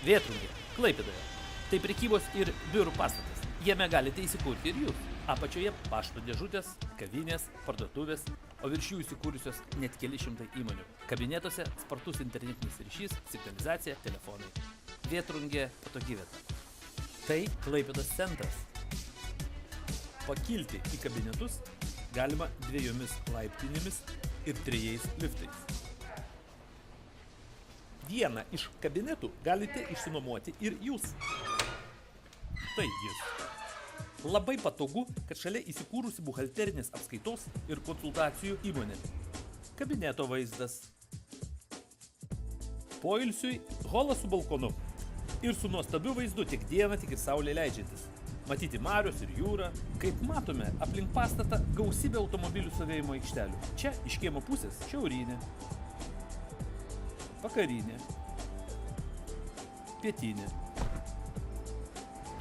Vėtrungė, Klaipėdoje. Tai prekybos ir biurų pastatas. Jame galite įsikurti ir jūs. Apačioje pašto dėžutės, kavinės, parduotuvės, o virš jų įsikūrusios net keli šimtai įmonių. Kabinetuose spartus internetinis ryšys, signalizacija, telefonai. Vėtrungė patogi vieta. Tai Klaipėdos centras. Pakilti į kabinetus galima 2 laiptinėmis ir 3 liftais. Vieną iš kabinetų galite išsinuomoti ir jūs. Tai jis. Labai patogu, kad šalia įsikūrusi buhalterinės apskaitos ir konsultacijų įmonė. Kabineto vaizdas. Poilsiui holas su balkonu. Ir su nuostabiu vaizdu tiek dieną, tiek ir saulė leidžiantis. Matyti marios ir jūrą. Kaip matome, aplink pastatą gausybė automobilių stovėjimo aikštelių. Čia iš kiemo pusės šiaurinė, vakarinė, pietinė.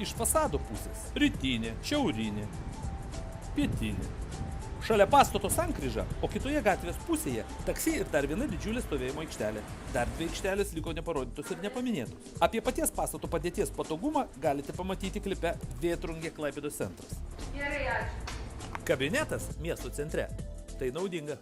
Iš fasado pusės rytinė, šiaurinė, pietinė. Šalia pastato sankryža, o kitoje gatvės pusėje taksi ir dar viena didžiulė stovėjimo aikštelė. Dar 2 aikštelės liko neparodytos ir nepaminėtos. Apie paties pastato padėties patogumą galite pamatyti klipe Vėtrungė Klaipėdos centras. Gerai, ačiū. Kabinetas miesto centre. Tai naudinga.